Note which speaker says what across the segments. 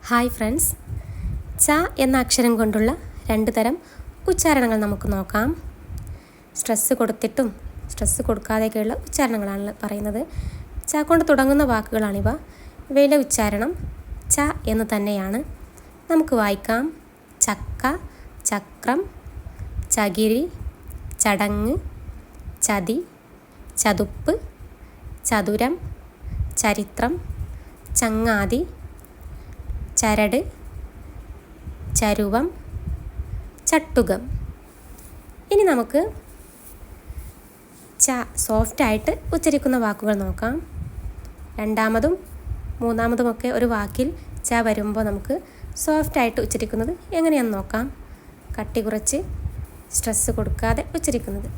Speaker 1: Hi friends, ച എന്ന അക്ഷരം കൊണ്ടുള്ള രണ്ട് തരം ഉച്ചാരണങ്ങൾ നമുക്ക് നോക്കാം. സ്ട്രെസ്സ് കൊടുത്തിട്ടും സ്ട്രെസ്സ് കൊടുക്കാതെയൊക്കെയുള്ള ഉച്ചാരണങ്ങളാണ് പറയുന്നത്. ച കൊണ്ട് തുടങ്ങുന്ന വാക്കുകളാണിവ. ഇവയിലെ ഉച്ചാരണം ച എന്ന് തന്നെയാണ്. നമുക്ക് വായിക്കാം. ചക്ക, ചക്രം, ചകിരി, ചടങ്ങ്, ചതി, ചതുപ്പ്, ചതുരം, ചരിത്രം, ചങ്ങാതി, ചരട്, ചരുവം, ചട്ടുകം. ഇനി നമുക്ക് ച സോഫ്റ്റായിട്ട് ഉച്ചരിക്കുന്ന വാക്കുകൾ നോക്കാം. രണ്ടാമതും മൂന്നാമതുമൊക്കെ ഒരു വാക്കിൽ ച വരുമ്പോൾ നമുക്ക് സോഫ്റ്റായിട്ട് ഉച്ചരിക്കുന്നത് എങ്ങനെയാണെന്ന് നോക്കാം. കട്ടി കുറച്ച് സ്ട്രെസ്സ് കൊടുക്കാതെ ഉച്ചരിക്കുന്നത്.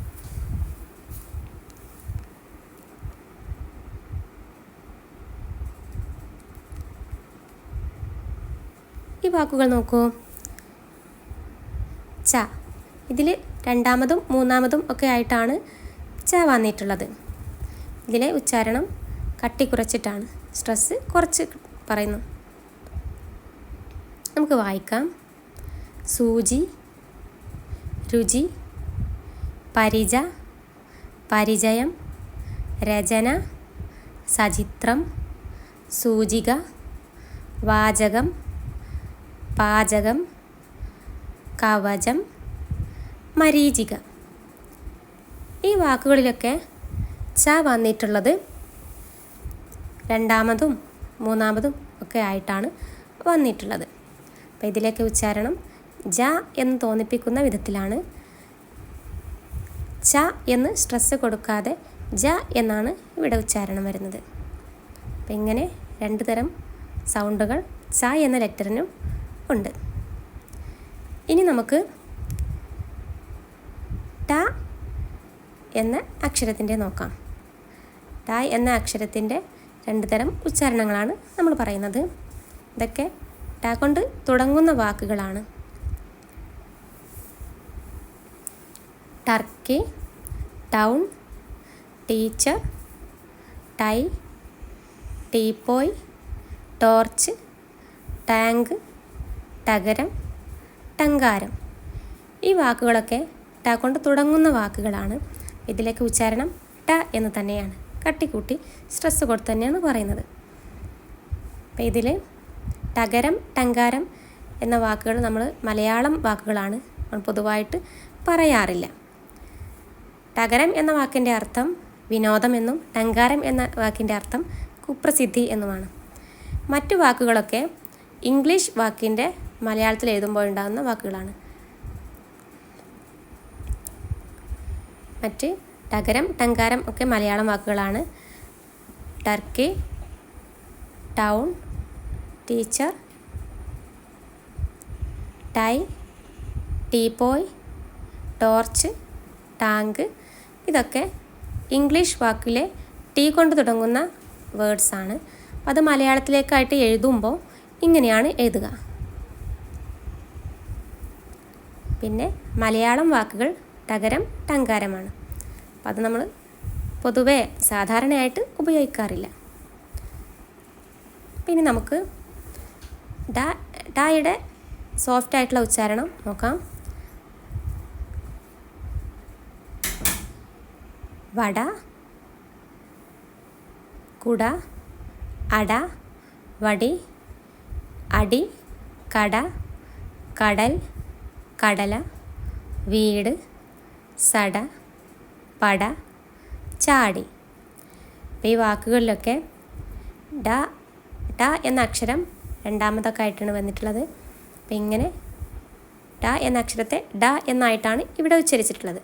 Speaker 1: ഈ വാക്കുകൾ നോക്കൂ. ച, ഇതിൽ രണ്ടാമതും മൂന്നാമതും ഒക്കെ ആയിട്ടാണ് ച വന്നിട്ടുള്ളത്. ഇതിലെ ഉച്ചാരണം കട്ടി കുറച്ചിട്ടാണ്, സ്ട്രെസ്സ് കുറച്ച് പറയുന്നു. നമുക്ക് വായിക്കാം. സൂചി, രുചി, പരിച, പരിചയം, രചന, സചിത്രം, സൂചിക, വാചകം, പാചകം, കവചം, മരീചിക. ഈ വാക്കുകളിലൊക്കെ ച വന്നിട്ടുള്ളത് രണ്ടാമതും മൂന്നാമതും ഒക്കെ ആയിട്ടാണ് വന്നിട്ടുള്ളത്. അപ്പോൾ ഇതിലേക്ക് ഉച്ചാരണം ജ എന്ന് തോന്നിപ്പിക്കുന്ന വിധത്തിലാണ്. ച എന്ന് സ്ട്രെസ്സ് കൊടുക്കാതെ ജ എന്നാണ് ഇവിടെ ഉച്ചാരണം വരുന്നത്. അപ്പോൾ ഇങ്ങനെ രണ്ട് തരം സൗണ്ടുകൾ ച എന്ന ലെറ്ററിനും ഉണ്ട്. ഇനി നമുക്ക് ട എന്ന അക്ഷരത്തിൻ്റെ നോക്കാം. ട എന്ന അക്ഷരത്തിൻ്റെ രണ്ട് തരം ഉച്ചാരണങ്ങളാണ് നമ്മൾ പറയുന്നത്. ഇതൊക്കെ ട കൊണ്ട് തുടങ്ങുന്ന വാക്കുകളാണ്. Turkey, town, teacher, tie, teapoy, torch, tank, ടകരം, ടങ്കാരം. ഈ വാക്കുകളൊക്കെ ട കൊണ്ട് തുടങ്ങുന്ന വാക്കുകളാണ്. ഇതിലേക്ക് ഉച്ചാരണം ട എന്ന് തന്നെയാണ്. കട്ടിക്കൂട്ടി സ്ട്രെസ്സ് കൊടുത്ത് തന്നെയാണ് പറയുന്നത്. അപ്പോൾ ഇതിൽ ടകരം, ടങ്കാരം എന്ന വാക്കുകൾ നമ്മൾ മലയാളം വാക്കുകളാണ്, പൊതുവായിട്ട് പറയാറില്ല. ടകരം എന്ന വാക്കിൻ്റെ അർത്ഥം വിനോദം എന്നും ടങ്കാരം എന്ന വാക്കിൻ്റെ അർത്ഥം കുപ്രസിദ്ധി എന്നുമാണ്. മറ്റു വാക്കുകളൊക്കെ ഇംഗ്ലീഷ് വാക്കിൻ്റെ മലയാളത്തിൽ എഴുതുമ്പോഴുണ്ടാകുന്ന വാക്കുകളാണ്. മറ്റ് ടകരം, ടങ്കാരം ഒക്കെ മലയാളം വാക്കുകളാണ്. Turkey, town, teacher, tie, teapoy, torch, tank ഇതൊക്കെ ഇംഗ്ലീഷ് വാക്കിലെ ടീ കൊണ്ട് തുടങ്ങുന്ന വേർഡ്സാണ്. അത് മലയാളത്തിലേക്കായിട്ട് എഴുതുമ്പോൾ ഇങ്ങനെയാണ് എഴുതുക. പിന്നെ മലയാളം വാക്കുകൾ ടകരം, ടങ്കാരമാണ്. അപ്പം അത് നമ്മൾ പൊതുവെ സാധാരണയായിട്ട് ഉപയോഗിക്കാറില്ല. പിന്നെ നമുക്ക് ടായുടെ സോഫ്റ്റായിട്ടുള്ള ഉച്ചാരണം നോക്കാം. വട, കുട, അട, വടി, അടി, കട, കടൽ, കടല, വീട്, സട, പട, ചാടി. അപ്പോൾ ഈ വാക്കുകളിലൊക്കെ ട എന്ന അക്ഷരം രണ്ടാമതൊക്കെ ആയിട്ടാണ് വന്നിട്ടുള്ളത്. അപ്പോൾ ഇങ്ങനെ ട എന്ന അക്ഷരത്തെ ഡ എന്നായിട്ടാണ് ഇവിടെ ഉച്ചരിച്ചിട്ടുള്ളത്.